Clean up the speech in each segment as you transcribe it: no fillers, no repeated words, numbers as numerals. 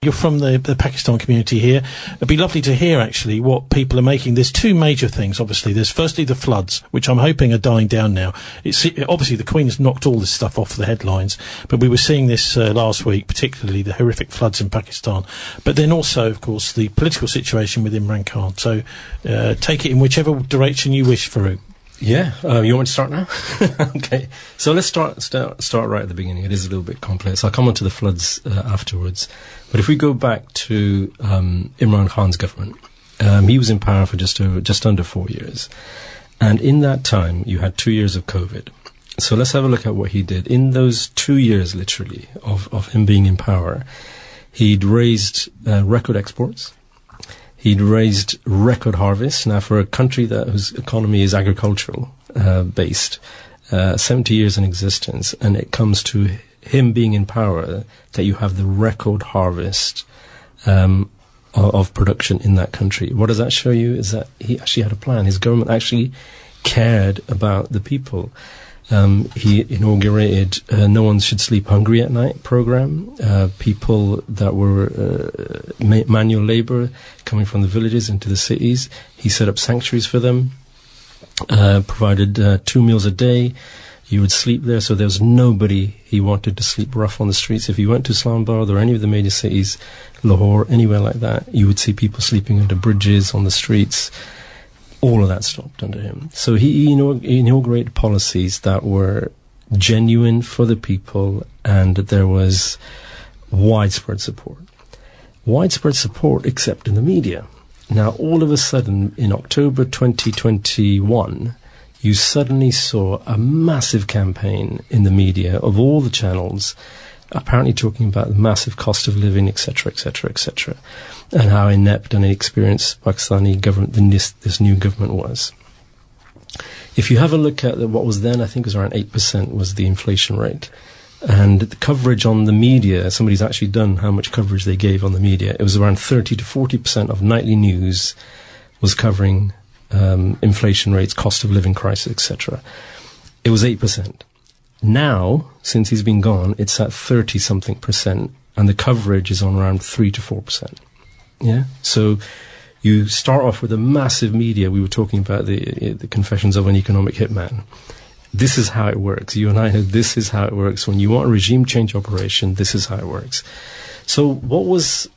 You're from the Pakistan community here. It'd be lovely to hear, actually, what people are making. There's two major things, obviously. There's firstly the floods, which I'm hoping are dying down now. Obviously, the Queen has knocked all this stuff off the headlines, but we were seeing this last week, particularly the horrific floods in Pakistan. But then also, of course, the political situation with Imran Khan. So take it in whichever direction you wish, Farooq. Yeah, you want me to start now? Okay, so let's start right at the beginning. It is a little bit complex. I'll come on to the floods afterwards. But if we go back to Imran Khan's government, he was in power for just under 4 years. And in that time, you had 2 years of COVID. So let's have a look at what he did. In those 2 years, literally, of him being in power, he'd raised record exports. He'd raised record harvests. Now, for a country whose economy is agricultural based, 70 years in existence, and it comes to him being in power, that you have the record harvest of production in that country. What does that show you? Is that he actually had a plan. His government actually cared about the people. He inaugurated No One Should Sleep Hungry at Night program. People that were manual labor coming from the villages into the cities, he set up sanctuaries for them, provided 2 meals a day. You would sleep there, so there was nobody he wanted to sleep rough on the streets. If you went to Islamabad or any of the major cities, Lahore, anywhere like that, you would see people sleeping under bridges, on the streets. All of that stopped under him. So he inaugurated policies that were genuine for the people, and there was widespread support. Widespread support except in the media. Now, all of a sudden, in October 2021, you suddenly saw a massive campaign in the media of all the channels, apparently talking about the massive cost of living, etc., etc., etc., and how inept and inexperienced Pakistani government, this new government was. If you have a look at what was then, I think it was around 8% was the inflation rate. And the coverage on the media, somebody's actually done how much coverage they gave on the media. It was around 30 to 40% of nightly news was covering inflation rates, cost of living crisis, etc. It was 8%. Now, since he's been gone, it's at 30-something percent, and the coverage is on around 3 to 4%. Yeah? So you start off with a massive media. We were talking about the Confessions of an Economic Hitman. This is how it works. You and I know this is how it works. When you want a regime change operation, this is how it works. So what was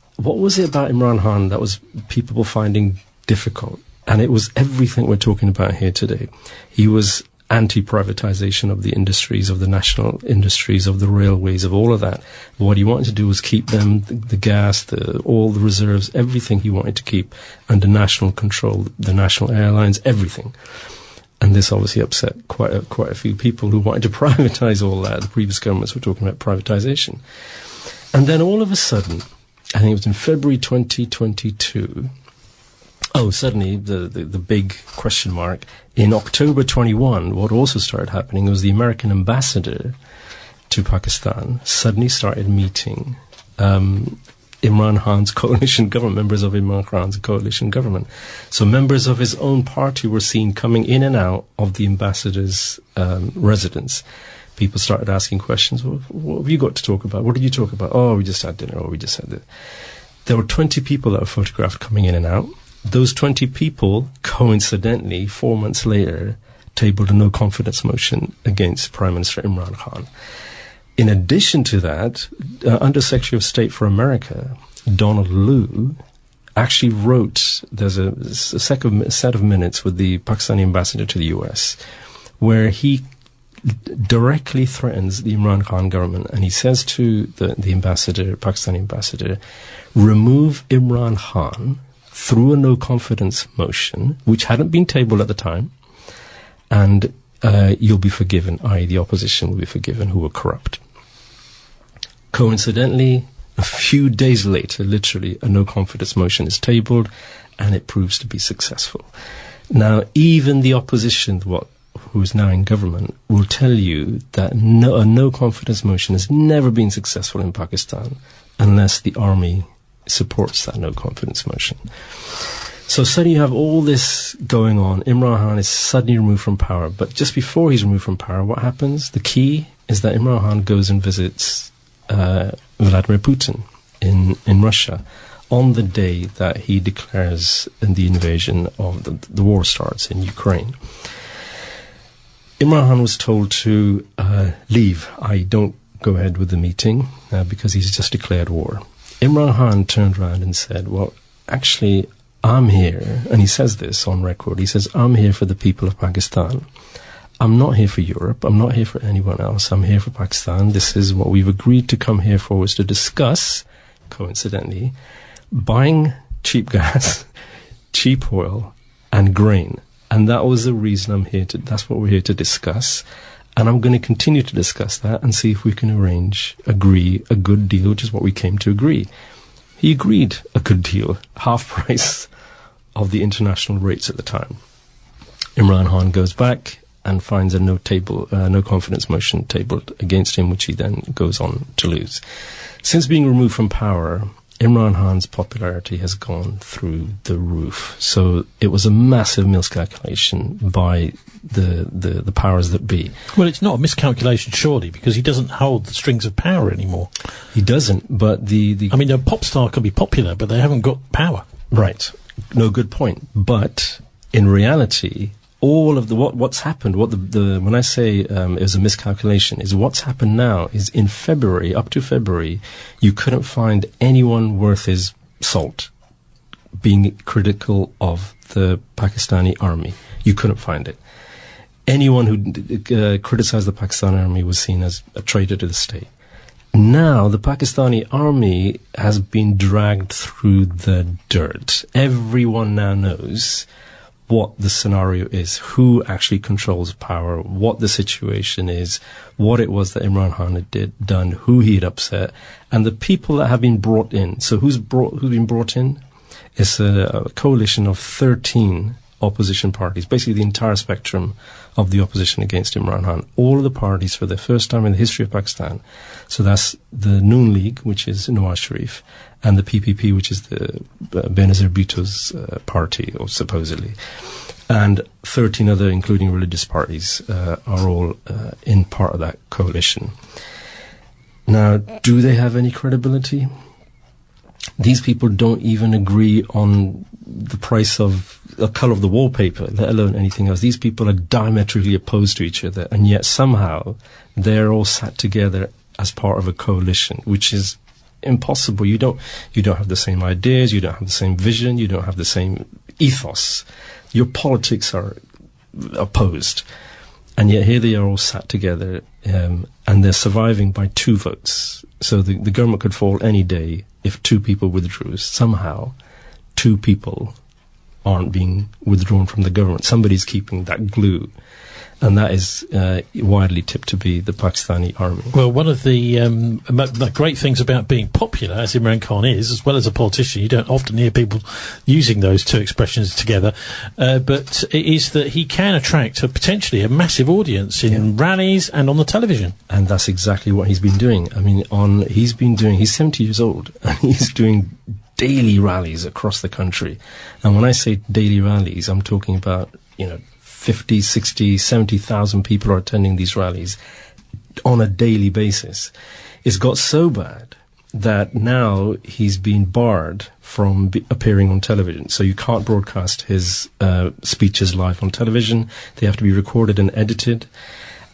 it about Imran Khan that was people finding difficult? And it was everything we're talking about here today. He was anti-privatization of the industries, of the national industries, of the railways, of all of that. What he wanted to do was keep them, the gas, all the reserves, everything he wanted to keep under national control, the national airlines, everything. And this obviously upset quite a few people who wanted to privatize all that. The previous governments were talking about privatization. And then all of a sudden, I think it was in February 2022, suddenly the big question mark. In October 21, what also started happening was the American ambassador to Pakistan suddenly started meeting Imran Khan's coalition government, members of Imran Khan's coalition government. So members of his own party were seen coming in and out of the ambassador's residence. People started asking questions. Well, what have you got to talk about? What did you talk about? Oh, we just had dinner. Oh, we just had this. There were 20 people that were photographed coming in and out. Those 20 people, coincidentally, 4 months later, tabled a no-confidence motion against Prime Minister Imran Khan. In addition to that, Under Secretary of State for America, Donald Lu, actually wrote, there's a set of minutes with the Pakistani ambassador to the US, where he directly threatens the Imran Khan government, and he says to the ambassador, Pakistani ambassador, remove Imran Khan through a no-confidence motion, which hadn't been tabled at the time, and you'll be forgiven, i.e. the opposition will be forgiven who were corrupt. Coincidentally, a few days later, literally, a no-confidence motion is tabled, and it proves to be successful. Now, even the opposition, who is now in government, will tell you that a no-confidence motion has never been successful in Pakistan unless the army supports that no-confidence motion. So suddenly you have all this going on. Imran Khan is suddenly removed from power. But just before he's removed from power, what happens? The key is that Imran Khan goes and visits Vladimir Putin. in Russia on the day that he declares the invasion of the war starts in Ukraine. Imran Khan was told to leave. I don't go ahead with the meeting because he's just declared war. Imran Khan turned around and said, well, actually, I'm here, and he says this on record, he says, I'm here for the people of Pakistan. I'm not here for Europe. I'm not here for anyone else. I'm here for Pakistan. This is what we've agreed to come here for, is to discuss, coincidentally, buying cheap gas, cheap oil, and grain. And that was the reason I'm here that's what we're here to discuss. And I'm going to continue to discuss that and see if we can agree a good deal, which is what we came to agree. He agreed a good deal, half price of the international rates at the time. Imran Khan goes back and finds a no confidence motion tabled against him, which he then goes on to lose. Since being removed from power, Imran Khan's popularity has gone through the roof. So it was a massive miscalculation by the powers that be. Well, it's not a miscalculation, surely, because he doesn't hold the strings of power anymore. He doesn't, but I mean, a pop star can be popular, but they haven't got power. Right. No, good point. But in reality, all of what's happened, when I say it was a miscalculation, is what's happened now is in February, up to February, you couldn't find anyone worth his salt being critical of the Pakistani army. You couldn't find it. Anyone who criticized the Pakistani army was seen as a traitor to the state. Now, the Pakistani army has been dragged through the dirt. Everyone now knows what the scenario is, who actually controls power, what the situation is, what it was that Imran Khan had done, who he had upset, and the people that have been brought in. So who's been brought in? It's a coalition of 13 opposition parties, basically the entire spectrum of the opposition against Imran Khan. All of the parties for the first time in the history of Pakistan. So that's the Noon League, which is Nawaz Sharif, and the PPP, which is the Benazir Bhutto's party, or supposedly. And 13 other, including religious parties, are all in part of that coalition. Now, do they have any credibility? These people don't even agree on the price of the colour of the wallpaper, let alone anything else. These people are diametrically opposed to each other, and yet somehow they're all sat together as part of a coalition, which is impossible. You don't have the same ideas, you don't have the same vision, you don't have the same ethos. Your politics are opposed, and yet here they are all sat together, and they're surviving by 2 votes. So the government could fall any day if 2 people withdrew. Somehow 2 people aren't being withdrawn from the government. Somebody's keeping that glue. And that is widely tipped to be the Pakistani army. Well, one of the great things about being popular, as Imran Khan is, as well as a politician, you don't often hear people using those 2 expressions together, but it is that he can attract potentially a massive audience in rallies and on the television. And that's exactly what he's been doing. I mean, he's 70 years old, and he's doing daily rallies across the country. And when I say daily rallies, I'm talking about, 50, 60, 70,000 people are attending these rallies on a daily basis. It's got so bad that now he's been barred from appearing on television. So you can't broadcast his speeches live on television. They have to be recorded and edited.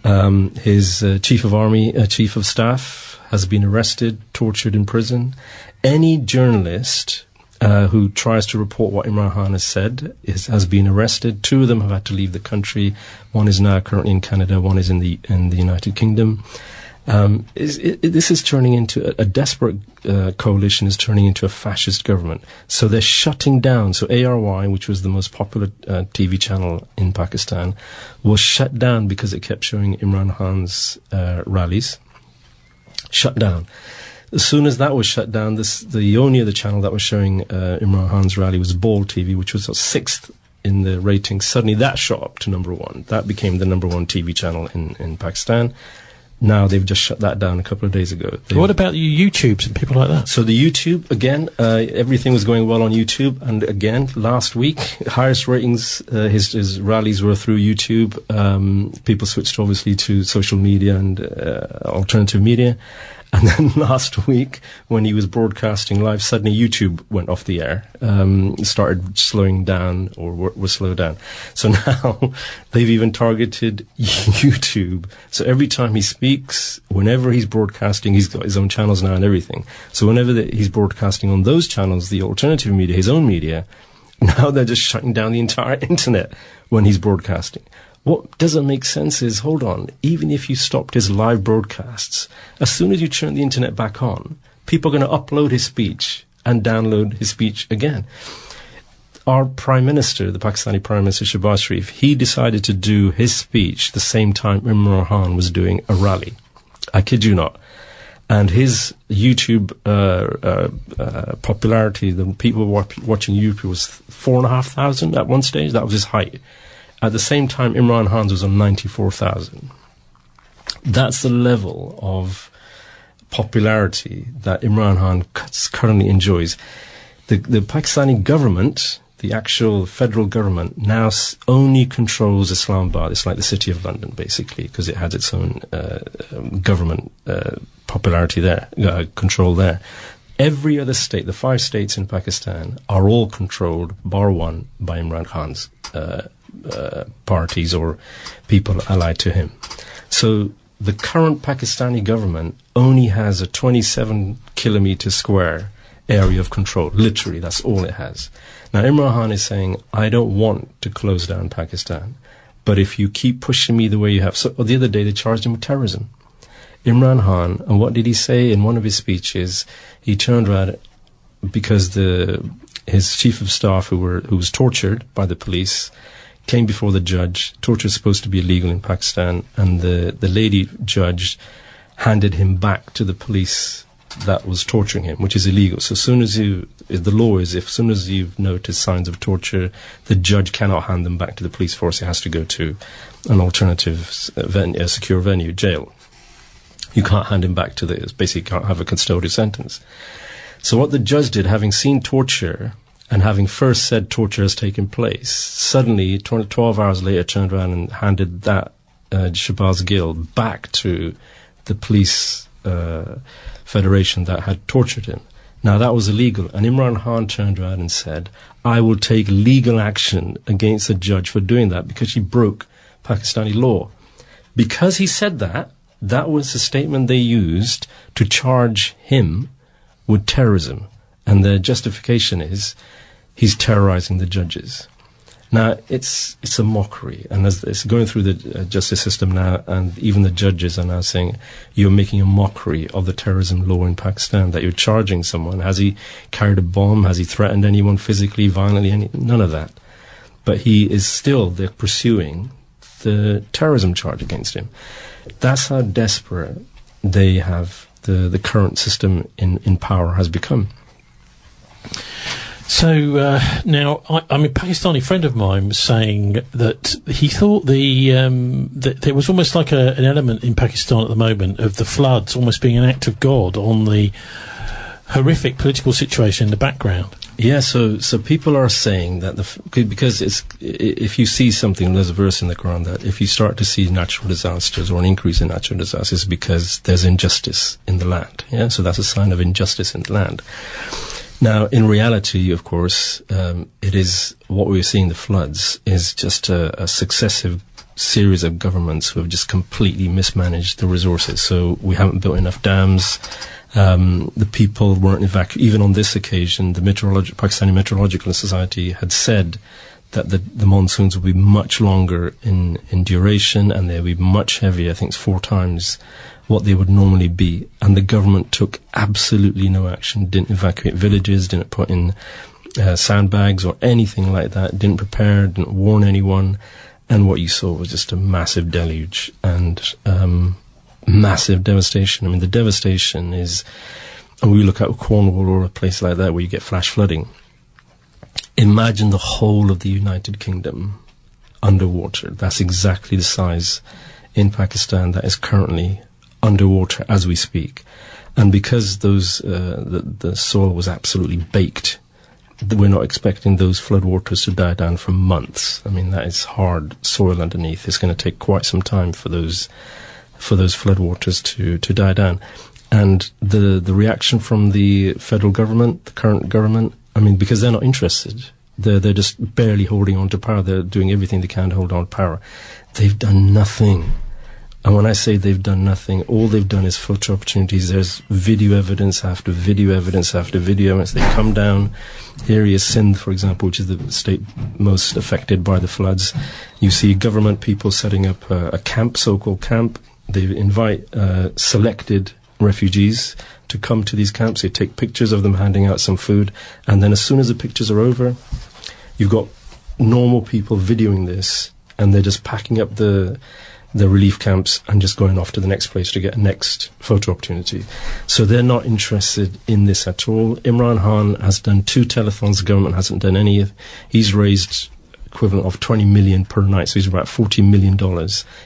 His chief of staff has been arrested, tortured in prison. Any journalist who tries to report what Imran Khan has said has been arrested. 2 of them have had to leave the country. One is now currently in Canada. One is in the United Kingdom. This is turning into a desperate coalition is turning into a fascist government. So they're shutting down. So ARY, which was the most popular TV channel in Pakistan, was shut down because it kept showing Imran Khan's rallies. Shut down. As soon as that was shut down, the only other channel that was showing Imran Khan's rally was Ball TV, which was 6th in the ratings. Suddenly that shot up to number 1. That became the number 1 TV channel in Pakistan. Now they've just shut that down a couple of days ago. What about YouTubes and people like that? So the YouTube, again, everything was going well on YouTube. And again, last week, highest ratings, his rallies were through YouTube. People switched obviously to social media and alternative media. And then last week, when he was broadcasting live, suddenly YouTube went off the air, started slowing down, or was slowed down. So now they've even targeted YouTube. So every time he speaks, whenever he's broadcasting, he's got his own channels now and everything. So whenever he's broadcasting on those channels, the alternative media, his own media, now they're just shutting down the entire internet when he's broadcasting. What doesn't make sense is, hold on, even if you stopped his live broadcasts, as soon as you turn the internet back on, people are going to upload his speech and download his speech again. Our Prime Minister, the Pakistani Prime Minister Shehbaz Sharif, he decided to do his speech the same time Imran Khan was doing a rally. I kid you not. And his YouTube popularity, the people watching YouTube, was 4,500 at one stage. That was his height. At the same time, Imran Khan's was on 94,000. That's the level of popularity that Imran Khan currently enjoys. The Pakistani government, the actual federal government, now only controls Islamabad. It's like the city of London, basically, because it has its own government popularity there, control there. Every other state, the 5 states in Pakistan, are all controlled, bar one, by Imran Khan's parties or people allied to him. So the current Pakistani government only has a 27-kilometer square area of control. Literally, that's all it has. Now, Imran Khan is saying, I don't want to close down Pakistan, but if you keep pushing me the way you have... So the other day, they charged him with terrorism. Imran Khan, and what did he say in one of his speeches? He turned around because his chief of staff, who was tortured by the police, came before the judge. Torture is supposed to be illegal in Pakistan, and the lady judge handed him back to the police that was torturing him, which is illegal. So as soon as the law is, as soon as you've noticed signs of torture, the judge cannot hand them back to the police force. It has to go to an alternative venue, a secure venue, jail. You can't hand him back to basically can't have a custodial sentence. So what the judge did, having seen torture and having first said torture has taken place, suddenly 12 hours later turned around and handed that Shehbaz Gill back to the police federation that had tortured him. Now that was illegal, and Imran Khan turned around and said, I will take legal action against the judge for doing that because she broke Pakistani law. Because he said that, that was the statement they used to charge him with terrorism. And their justification is he's terrorizing the judges. Now, it's a mockery. And as it's going through the justice system now, and even the judges are now saying, you're making a mockery of the terrorism law in Pakistan, that you're charging someone. Has he carried a bomb? Has he threatened anyone physically, violently? None of that. But they're pursuing the terrorism charge against him. That's how desperate they have the current system in power has become. So now, a Pakistani friend of mine was saying that he thought that there was almost like an element in Pakistan at the moment of the floods almost being an act of God on the horrific political situation in the background. Yeah, so people are saying that because if you see something, there's a verse in the Quran that if you start to see natural disasters or an increase in natural disasters, it's because there's injustice in the land. Yeah, so that's a sign of injustice in the land. Now, in reality, of course, it is what we're seeing, the floods, is just a successive series of governments who have just completely mismanaged the resources. So we haven't built enough dams. The people weren't evacuated. Even on this occasion, the Pakistani Meteorological Society had said that the monsoons will be much longer in duration, and they'll be much heavier. I think it's 4 times what they would normally be. And the government took absolutely no action, didn't evacuate villages, didn't put in sandbags or anything like that, didn't prepare, didn't warn anyone. And what you saw was just a massive deluge and massive devastation. I mean, the devastation is, and we look at Cornwall or a place like that where you get flash flooding. Imagine the whole of the United Kingdom underwater. That's exactly the size in Pakistan that is currently underwater as we speak. And because the soil was absolutely baked, we're not expecting those floodwaters to die down for months. I mean, that is hard soil underneath. It's going to take quite some time for those floodwaters to die down. And the reaction from the federal government, the current government, I mean, because they're not interested. They're just barely holding on to power. They're doing everything they can to hold on to power. They've done nothing. And when I say they've done nothing, all they've done is photo opportunities. There's video evidence after video evidence after video evidence. They come down. Here is Sindh, for example, which is the state most affected by the floods. You see government people setting up a camp, so-called camp. They invite selected refugees to come to these camps. They take pictures of them handing out some food. And then as soon as the pictures are over, you've got normal people videoing this, and they're just packing up the relief camps and just going off to the next place to get a next photo opportunity. So they're not interested in this at all. Imran Khan has done 2 telethons. The government hasn't done any. He's raised equivalent of 20 million per night. So he's about $40 million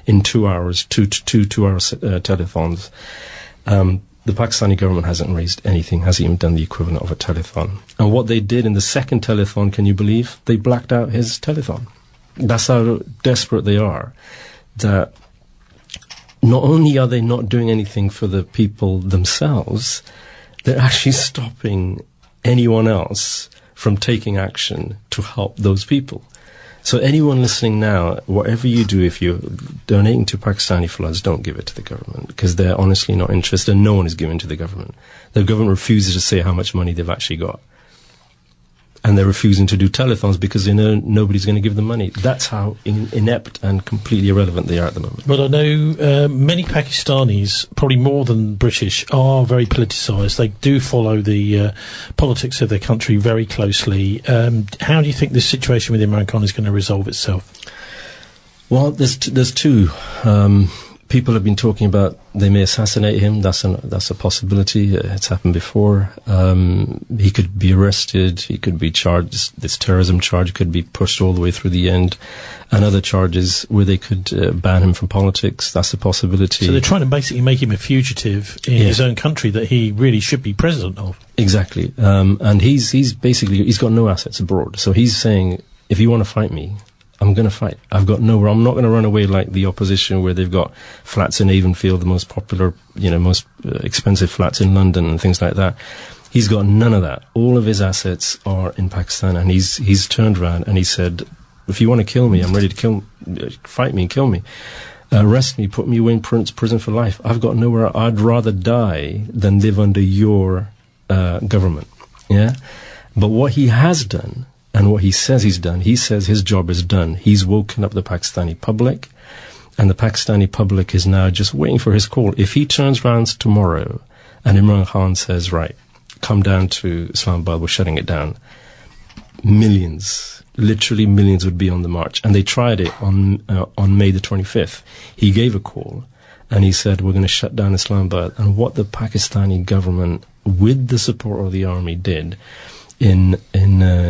in 2 hours, two 2-hour telethons. The Pakistani government hasn't raised anything, hasn't even done the equivalent of a telethon. And what they did in the second telethon, can you believe? They blacked out his telethon. That's how desperate they are. That not only are they not doing anything for the people themselves, they're actually stopping anyone else from taking action to help those people. So anyone listening now, whatever you do, if you're donating to Pakistani floods, don't give it to the government, because they're honestly not interested, and no one is giving to the government. The government refuses to say how much money they've actually got. And they're refusing to do telethons because they know nobody's going to give them money. That's how inept and completely irrelevant they are at the moment. But I know many Pakistanis, probably more than British, are very politicised. They do follow the politics of their country very closely. How do you think this situation with Imran Khan is going to resolve itself? Well, there's two. People have been talking about they may assassinate him. That's a possibility. It's happened before. He could be arrested. He could be charged. This terrorism charge could be pushed all the way through the end, and other charges where they could ban him from politics. That's a possibility. So they're trying to basically make him a fugitive in his own country that he really should be president of. Exactly. And he's got no assets abroad. So he's saying, if you want to fight me, I'm going to fight. I've got nowhere. I'm not going to run away like the opposition, where they've got flats in Avonfield, the most popular, most expensive flats in London and things like that. He's got none of that. All of his assets are in Pakistan, and he's turned around and he said, if you want to kill me, I'm ready to fight me and kill me. Arrest me, put me away in prison for life. I've got nowhere. I'd rather die than live under your government. Yeah? But what he has done, and what he says he's done, he says his job is done. He's woken up the Pakistani public, and the Pakistani public is now just waiting for his call. If he turns around tomorrow and Imran Khan says, right, come down to Islamabad, we're shutting it down, millions, literally millions would be on the march. And they tried it on May the 25th. He gave a call and he said, we're going to shut down Islamabad. And what the Pakistani government, with the support of the army, did in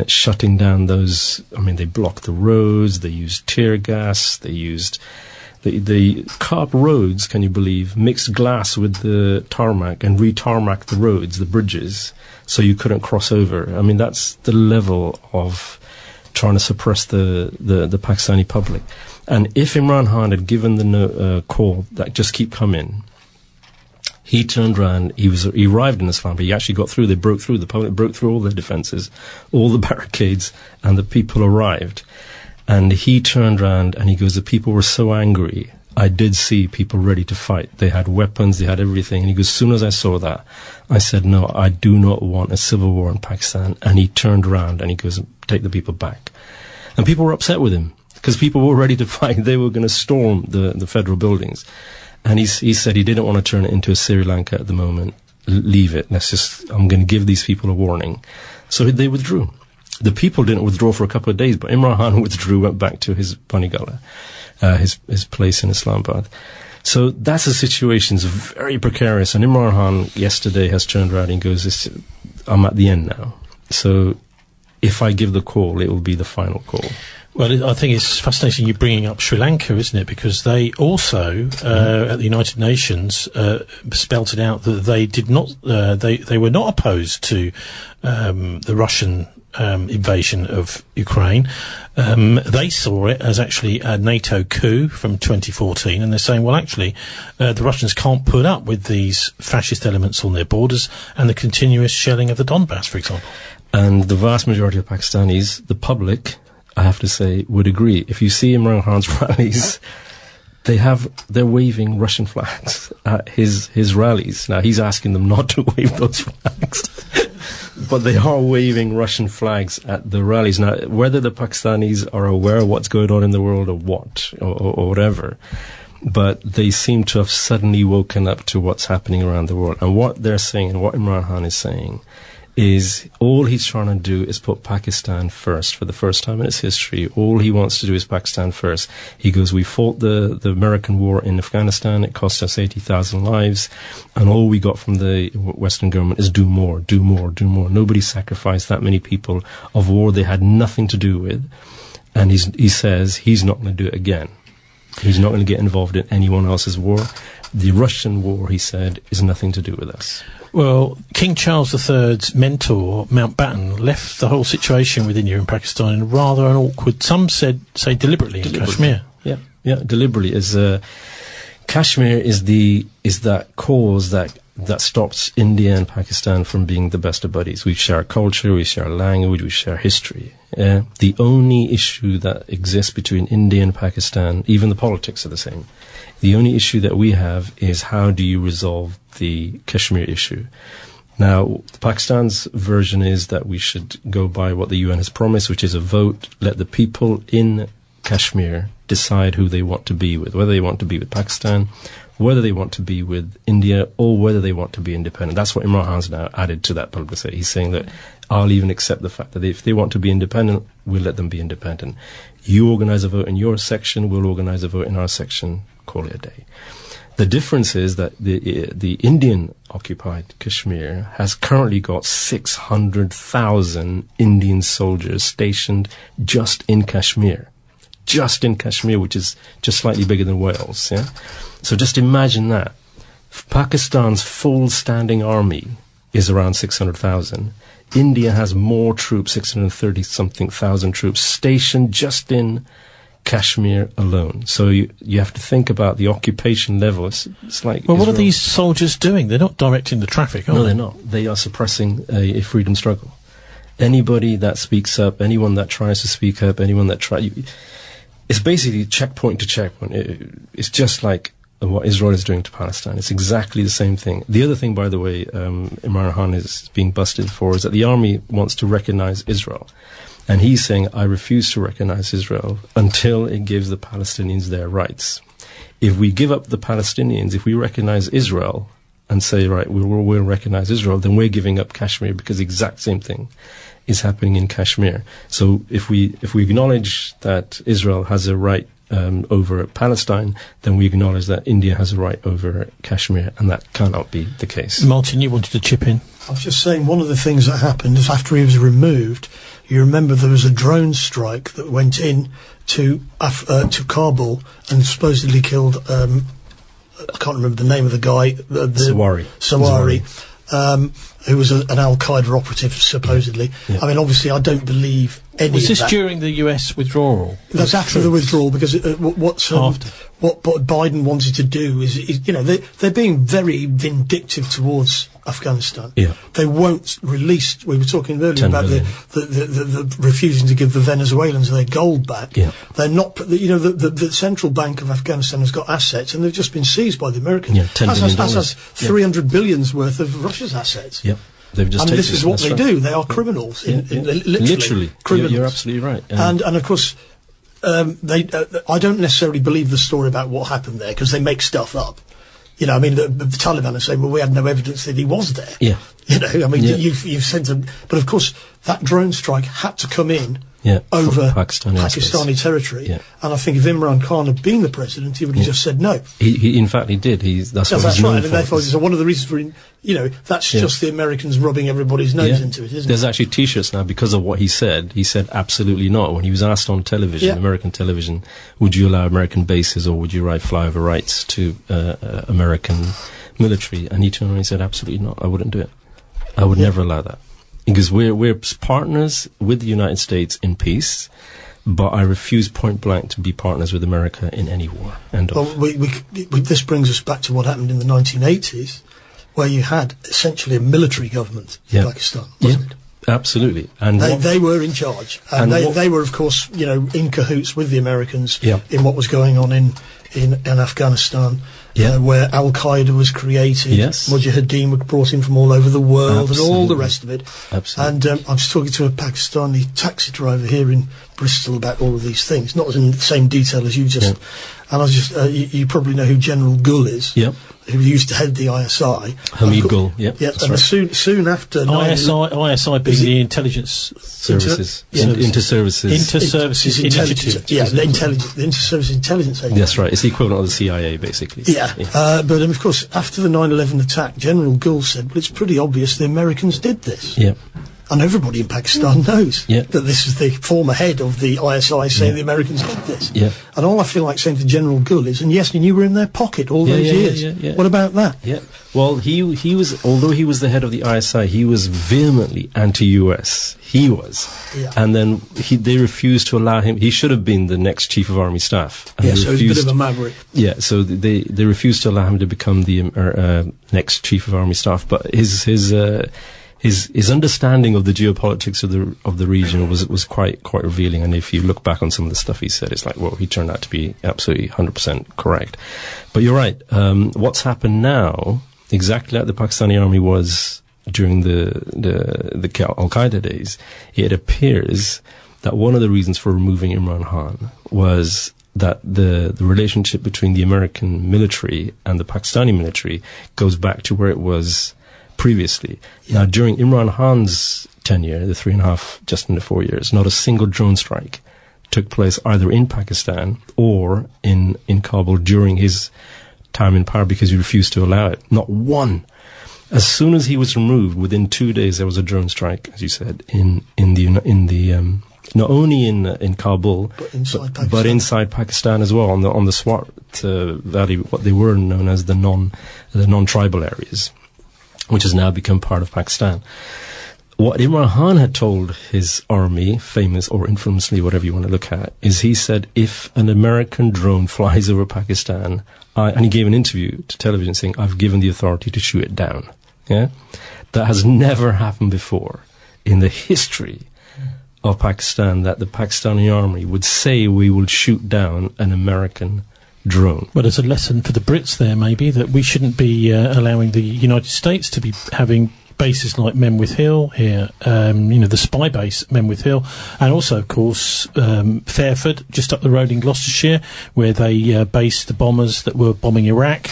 shutting down those, they blocked the roads, they used tear gas, they carped roads, can you believe, mixed glass with the tarmac and re-tarmac the roads, the bridges, so you couldn't cross over. That's the level of trying to suppress the Pakistani public. And if Imran Khan had given the call that just keep coming, he turned around, he arrived in Islamabad, he actually got through, the public broke through all the defences, all the barricades, and the people arrived. And he turned around and he goes, the people were so angry, I did see people ready to fight. They had weapons, they had everything. And he goes, as soon as I saw that, I said, no, I do not want a civil war in Pakistan. And he turned around and he goes, take the people back. And people were upset with him, because people were ready to fight. They were going to storm the federal buildings. And he said he didn't want to turn it into a Sri Lanka at the moment. Leave it. I'm going to give these people a warning. So they withdrew. The people didn't withdraw for a couple of days, but Imran Khan withdrew, went back to his Panigala, his place in Islamabad. So that's the situation. It's very precarious. And Imran Khan yesterday has turned around and goes, I'm at the end now. So if I give the call, it will be the final call. Well, I think it's fascinating you bringing up Sri Lanka, isn't it? Because they also, at the United Nations, spelt it out that they did not, they were not opposed to the Russian invasion of Ukraine. They saw it as actually a NATO coup from 2014, and they're saying, well, actually, the Russians can't put up with these fascist elements on their borders and the continuous shelling of the Donbass, for example. And the vast majority of Pakistanis, the public, I have to say, would agree. If you see Imran Khan's rallies, they're waving Russian flags at his rallies. Now, he's asking them not to wave those flags, but they are waving Russian flags at the rallies. Now, whether the Pakistanis are aware of what's going on in the world or whatever, but they seem to have suddenly woken up to what's happening around the world. And what they're saying, and what Imran Khan is saying, is all he's trying to do is put Pakistan first for the first time in its history. All he wants to do is Pakistan first. He goes, we fought the American war in Afghanistan. It cost us 80,000 lives. And all we got from the Western government is do more, do more, do more. Nobody sacrificed that many people of war they had nothing to do with. And he says he's not going to do it again. He's not going to get involved in anyone else's war. The Russian war, he said, is nothing to do with us. Well, King Charles III's mentor, Mountbatten, left the whole situation with India and Pakistan in rather an awkward, some say deliberately in Kashmir. Yeah, deliberately. Kashmir is that cause that stops India and Pakistan from being the best of buddies. We share culture, we share language, we share history. The only issue that exists between India and Pakistan, even the politics are the same. The only issue that we have is how do you resolve the Kashmir issue. Now, Pakistan's version is that we should go by what the UN has promised, which is a vote. Let the people in Kashmir decide who they want to be with, whether they want to be with Pakistan, whether they want to be with India, or whether they want to be independent. That's what Imran Khan's now added to that publicity. He's saying that I'll even accept the fact that if they want to be independent, we'll let them be independent. You organize a vote in your section, we'll organize a vote in our section, call it a day. The difference is that the Indian-occupied Kashmir has currently got 600,000 Indian soldiers stationed just in Kashmir, which is just slightly bigger than Wales. Yeah, so just imagine that. Pakistan's full standing army is around 600,000. India has more troops, 630-something thousand troops, stationed just in Kashmir alone. So you have to think about the occupation level. It's like well, Israel. what are these soldiers doing? They're not directing the traffic, are they? No, they're not. They are suppressing a freedom struggle. Anybody that speaks up, anyone that tries to speak up, anyone that it's basically checkpoint to checkpoint. It's just like what Israel is doing to Palestine. It's exactly the same thing. The other thing, by the way, Imran Khan is being busted for is that the army wants to recognize Israel. And he's saying, I refuse to recognize Israel until it gives the Palestinians their rights. If we give up the Palestinians, if we recognize Israel and say, right, we'll recognize Israel, then we're giving up Kashmir because the exact same thing is happening in Kashmir. So if we acknowledge that Israel has a right over Palestine, then we acknowledge that India has a right over Kashmir, and that cannot be the case. Martin, you wanted to chip in? I was just saying one of the things that happened is after he was removed, you remember there was a drone strike that went in to Kabul and supposedly killed, I can't remember the name of the guy. Sawari. Who was an Al-Qaeda operative, supposedly. Yeah. I mean, obviously, I don't believe any Was of this that. during the US withdrawal? That's after the withdrawal, because what Biden wanted to do is they're being very vindictive towards Afghanistan. Yeah. They won't release. We were talking earlier about the refusing to give the Venezuelans their gold back. Yeah. They're not. The central bank of Afghanistan has got assets, and they've just been seized by the Americans. Yeah, $10 billion. As has 300 billion's worth of Russia's assets. Yep. They've just this is what they do. They are criminals. Literally criminals. You're absolutely right. And of course, I don't necessarily believe the story about what happened there, because they make stuff up. You know, I mean, the Taliban are saying, well, we had no evidence that he was there. Yeah. You know, I mean, you've sent them. But of course, that drone strike had to come in over Pakistani territory. Yeah. And I think if Imran Khan had been the president, he would have just said no. He in fact, he did. That's what he's known right. for. And therefore, so one of the reasons for, that's just the Americans rubbing everybody's nose into it, isn't There's actually T-shirts now because of what he said. He said absolutely not. When he was asked on television, American television, would you allow American bases or would you write flyover rights to American military? And he turned around and said, absolutely not. I wouldn't do it. I would never allow that. Because we're partners with the United States in peace, but I refuse point blank to be partners with America in any war. This brings us back to what happened in the 1980s, where you had essentially a military government in Pakistan, wasn't it? Absolutely. And they were in charge. And they were, of course, in cahoots with the Americans in what was going on in Afghanistan. Where Al-Qaeda was created, Mujahideen were brought in from all over the world, and all the rest of it. Absolutely. And I was talking to a Pakistani taxi driver here in Bristol about all of these things, not in the same detail as you just. And I was just, you probably know who General Gul is, who used to head the ISI. Hamid Gul, and soon after... ISI being the intelligence... Services. Inter-services Initiative. The Inter-Service Intelligence Agency. That's right. It's the equivalent of the CIA, basically. But of course, after the 9/11 attack, General Gul said, well, it's pretty obvious the Americans did this. And everybody in Pakistan knows that this is the former head of the ISI saying the Americans did this. And all I feel like saying to General Gul is, and you were in their pocket all those years. What about that? Well, he was, although he was the head of the ISI, he was vehemently anti-US. He was. And then they refused to allow him. He should have been the next chief of army staff. And so he's a bit of a maverick. So they refused to allow him to become the next chief of army staff. But his understanding of the geopolitics of the region was quite revealing, and if you look back on some of the stuff he said, it's like, well, he turned out to be absolutely 100% correct. But you're right. What's happened now, exactly like the Pakistani army was during the Al-Qaeda days, it appears that one of the reasons for removing Imran Khan was that the relationship between the American military and the Pakistani military goes back to where it was previously. Now, during Imran Khan's tenure, the 3.5, just under 4 years, not a single drone strike took place either in Pakistan or in Kabul during his time in power because he refused to allow it. Not one. As soon as he was removed, within 2 days there was a drone strike, as you said, not only in Kabul, but inside Pakistan as well, on the Swat Valley, what they were known as the non-tribal areas, which has now become part of Pakistan. What Imran Khan had told his army, famous or infamously, whatever you want to look at, is he said, if an American drone flies over Pakistan, and he gave an interview to television saying, I've given the authority to shoot it down. That has never happened before in the history of Pakistan, that the Pakistani army would say we will shoot down an American drone. Well, there's a lesson for the Brits there, maybe, that we shouldn't be allowing the United States to be having bases like Menwith Hill here, the spy base at Menwith Hill, and also, of course, Fairford, just up the road in Gloucestershire, where they based the bombers that were bombing Iraq,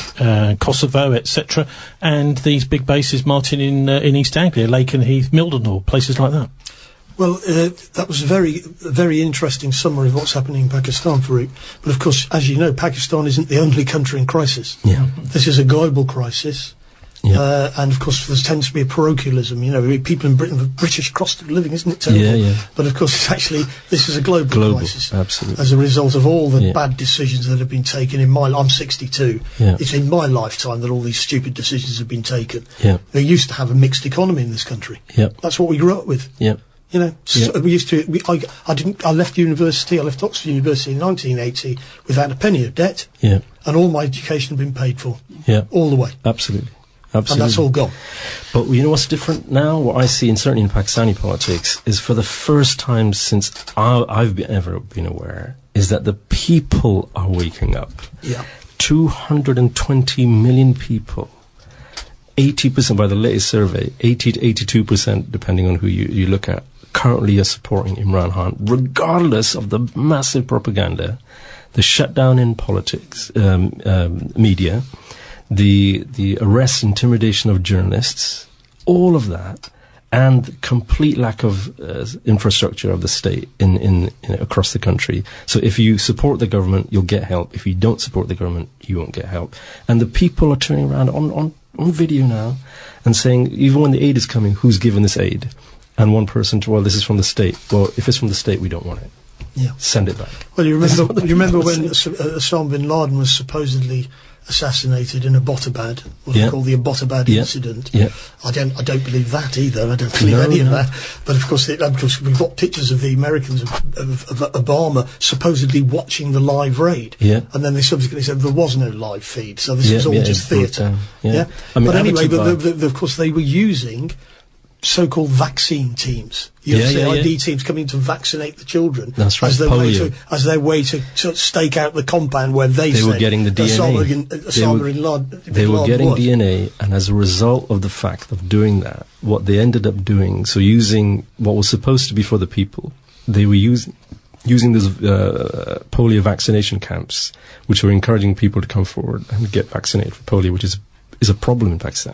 Kosovo, etc., and these big bases, Martin, in East Anglia, Lakenheath, Mildenhall, places like that. Well, that was a very interesting summary of what's happening in Pakistan, Farooq. But of course, as you know, Pakistan isn't the only country in crisis. This is a global crisis. And of course, there tends to be a parochialism. People in Britain, the British cost of living, isn't it terrible? But of course, this is a global crisis. Absolutely. As a result of all the bad decisions that have been taken in I'm 62. It's in my lifetime that all these stupid decisions have been taken. They used to have a mixed economy in this country. That's what we grew up with. We used to. I left university. I left Oxford University in 1980 without a penny of debt. And all my education had been paid for. All the way. Absolutely. And that's all gone. But you know what's different now? What I see, and certainly in Pakistani politics, is for the first time since I've ever been aware, is that the people are waking up. 220 million people. 80% by the latest survey, 80 to 82%, depending on who you look at, currently are supporting Imran Khan, regardless of the massive propaganda, the shutdown in politics, media, the arrest, intimidation of journalists, all of that, and complete lack of infrastructure of the state in across the country. So if you support the government, you'll get help. If you don't support the government, you won't get help. And the people are turning around on video now and saying, even when the aid is coming, who's given this aid? And one person, well, this is from the state. Well, if it's from the state, we don't want it. Yeah. Send it back. Well, you remember when Osama bin Laden was supposedly assassinated in Abbottabad, what they call the Abbottabad incident. Yeah. I don't believe that either. I don't believe any of that. But of course, we've got pictures of the Americans of Obama supposedly watching the live raid. Yeah. And then they subsequently said there was no live feed, so this was all just theatre. Yeah. I mean, but anyway, of course, they were using so-called vaccine teams, ID teams coming to vaccinate the children. That's right. As their way to sort of stake out the compound where they were getting the DNA. They were getting DNA, and as a result of the fact of doing that, what they ended up doing, so using what was supposed to be for the people, they were using those polio vaccination camps, which were encouraging people to come forward and get vaccinated for polio, which is a problem in Pakistan.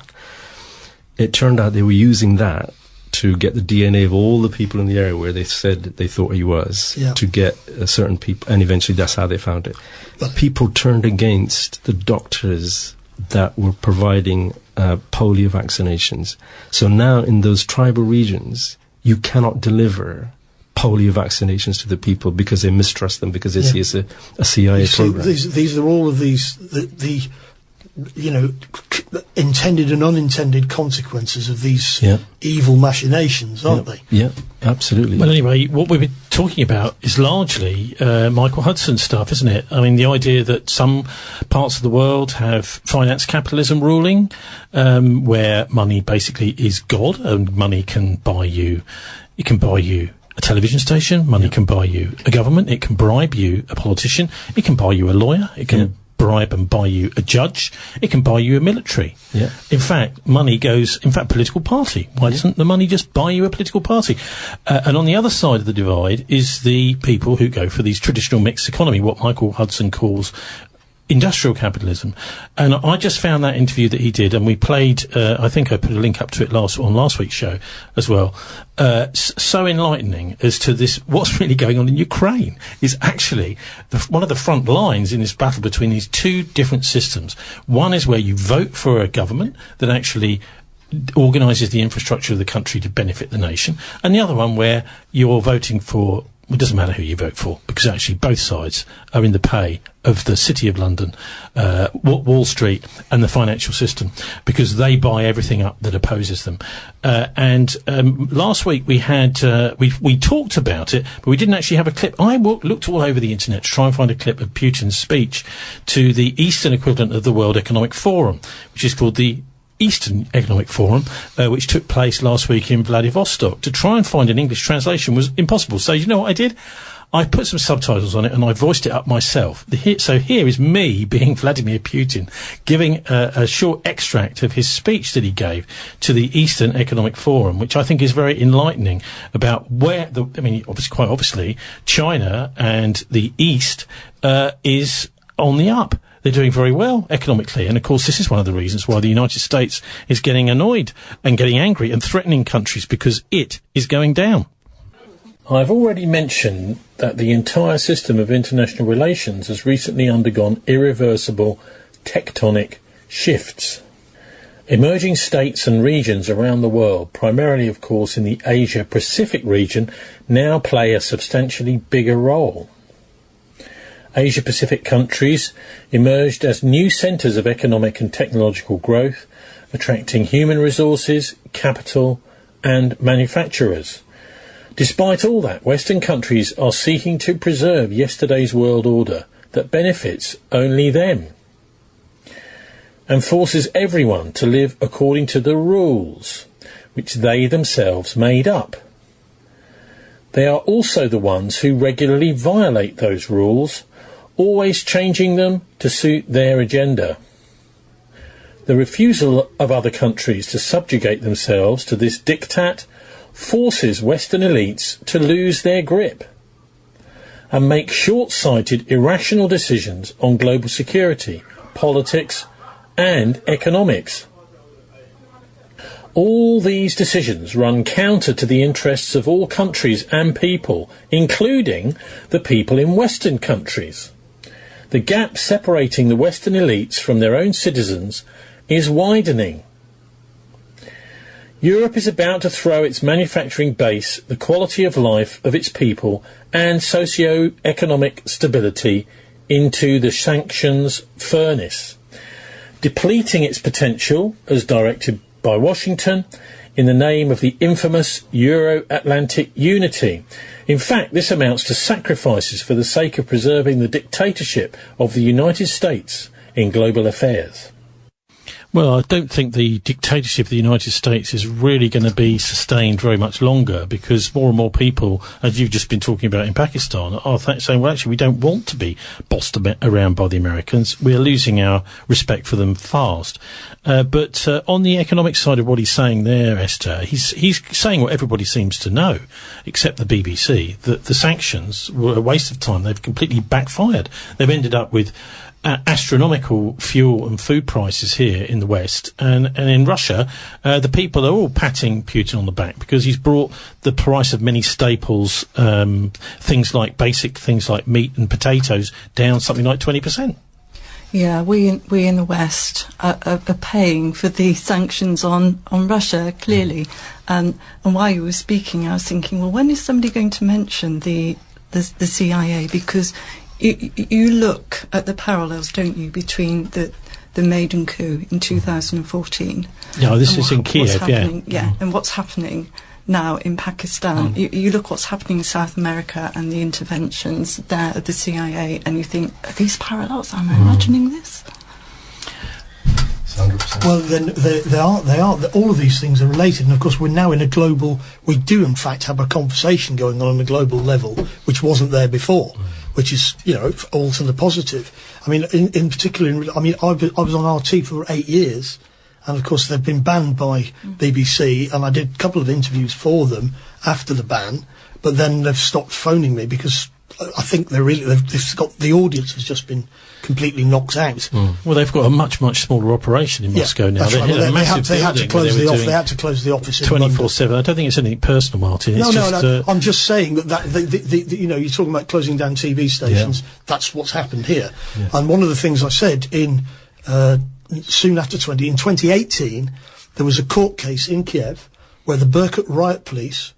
It turned out they were using that to get the DNA of all the people in the area where they said they thought he was, to get certain people, and eventually that's how they found it. But people turned against the doctors that were providing polio vaccinations. So now in those tribal regions, you cannot deliver polio vaccinations to the people because they mistrust them, because they see it's a CIA program. These are all of these, intended and unintended consequences of these evil machinations, aren't they? Yeah, absolutely. Well, anyway, what we've been talking about is largely Michael Hudson stuff, isn't it? I mean, the idea that some parts of the world have finance capitalism ruling, where money basically is God, and money can buy you. It can buy you a television station. Money can buy you a government. It can bribe you a politician. It can buy you a lawyer. It can bribe and buy you a judge. It can buy you a military. Yeah. In fact, money goes, political party. Why doesn't the money just buy you a political party? And on the other side of the divide is the people who go for these traditional mixed economy, what Michael Hudson calls industrial capitalism. And I just found that interview that he did, and we played, I think I put a link up to it on last week's show as well, so enlightening as to this, what's really going on in Ukraine is actually one of the front lines in this battle between these two different systems. One is where you vote for a government that actually organises the infrastructure of the country to benefit the nation, and the other one where you're voting for, it doesn't matter who you vote for, because actually both sides are in the pay of the City of London, Wall Street, and the financial system, because they buy everything up that opposes them. And last week we had we talked about it, but we didn't actually have a clip. I looked all over the internet to try and find a clip of Putin's speech to the Eastern equivalent of the World Economic Forum, which is called the Eastern Economic Forum, which took place last week in Vladivostok. To try and find an English translation was impossible. So you know what I did? I put some subtitles on it and I voiced it up myself. So here is me being Vladimir Putin, giving a short extract of his speech that he gave to the Eastern Economic Forum, which I think is very enlightening about where quite obviously, China and the East is on the up. They're doing very well economically. And, of course, this is one of the reasons why the United States is getting annoyed and getting angry and threatening countries, because it is going down. I've already mentioned that the entire system of international relations has recently undergone irreversible tectonic shifts. Emerging states and regions around the world, primarily, of course, in the Asia-Pacific region, now play a substantially bigger role. Asia-Pacific countries emerged as new centres of economic and technological growth, attracting human resources, capital and manufacturers. Despite all that, Western countries are seeking to preserve yesterday's world order that benefits only them and forces everyone to live according to the rules which they themselves made up. They are also the ones who regularly violate those rules, always changing them to suit their agenda. The refusal of other countries to subjugate themselves to this diktat forces Western elites to lose their grip and make short-sighted, irrational decisions on global security, politics and economics. All these decisions run counter to the interests of all countries and people, including the people in Western countries. The gap separating the Western elites from their own citizens is widening. Europe is about to throw its manufacturing base, the quality of life of its people, and socio-economic stability into the sanctions furnace, depleting its potential, as directed by Washington, in the name of the infamous Euro-Atlantic unity. In fact, this amounts to sacrifices for the sake of preserving the dictatorship of the United States in global affairs. Well, I don't think the dictatorship of the United States is really going to be sustained very much longer, because more and more people, as you've just been talking about in Pakistan, are saying, well, actually, we don't want to be bossed around by the Americans. We're losing our respect for them fast. But on the economic side of what he's saying there, Esther, he's saying what everybody seems to know, except the BBC, that the sanctions were a waste of time. They've completely backfired. They've ended up with astronomical fuel and food prices here in the West, and in Russia, the people are all patting Putin on the back because he's brought the price of many staples, basic things like meat and potatoes, down something like 20%. Yeah, we in the West are paying for the sanctions on Russia, clearly. And while you were speaking, I was thinking, well, when is somebody going to mention the CIA? Because you look at the parallels, don't you, between the Maidan coup in 2014. No, this is in Kiev, and what's happening now in Pakistan. You look what's happening in South America and the interventions there at the CIA, and you think, are these parallels? Am I imagining this? 100%. Well, then they are. All of these things are related, and of course, we're now in a global. We do, in fact, have a conversation going on a global level, which wasn't there before. Which is, all to the positive. I mean, in particular, I was on RT for 8 years, and of course they've been banned by BBC, and I did a couple of interviews for them after the ban, but then they've stopped phoning me because I think they've got, the audience has just been completely knocked out. Well, they've got a much smaller operation in Moscow now. That's right. They had to close the office 24/7. I don't think it's anything personal, Martin. It's no. I'm just saying that you're talking about closing down TV stations. Yeah. That's what's happened here. Yeah. And one of the things I said soon after in 2018, there was a court case in Kiev where the Berkut riot police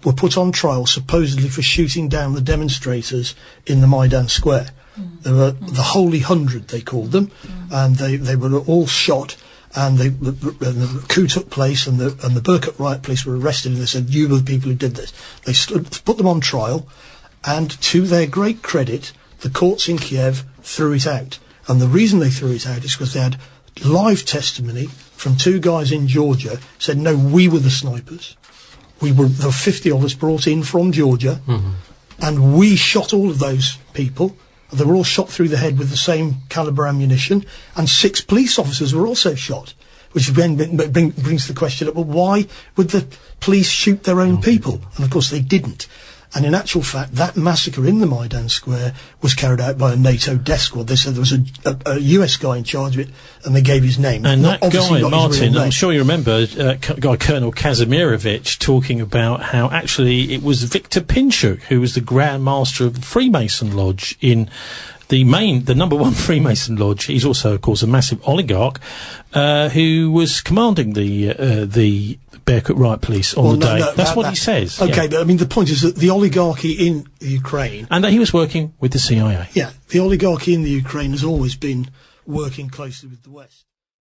were put on trial supposedly for shooting down the demonstrators in the Maidan Square. There were the Holy 100, they called them, and they were all shot, and the coup took place, and the Berkut riot police were arrested, and they said, you were the people who did this. They put them on trial, and to their great credit, the courts in Kiev threw it out. And the reason they threw it out is because they had live testimony from 2 guys in Georgia, said, no, we were the snipers. There were 50 of us brought in from Georgia, and we shot all of those people. They were all shot through the head with the same caliber ammunition, and 6 police officers were also shot, which then brings the question up, well, why would the police shoot their own people? And of course they didn't. And in actual fact, that massacre in the Maidan Square was carried out by a NATO death squad. They said there was a US guy in charge of it, and they gave his name. And that guy, Martin, I'm sure you remember, guy Colonel Kazimirovich talking about how actually it was Victor Pinchuk who was the Grand Master of the Freemason Lodge in the number 1 Freemason Lodge. He's also, of course, a massive oligarch who was commanding the Berkut riot police on the day. That's what he says. Okay, but I mean, the point is that the oligarchy in Ukraine... And that he was working with the CIA. Yeah, the oligarchy in the Ukraine has always been working closely with the West.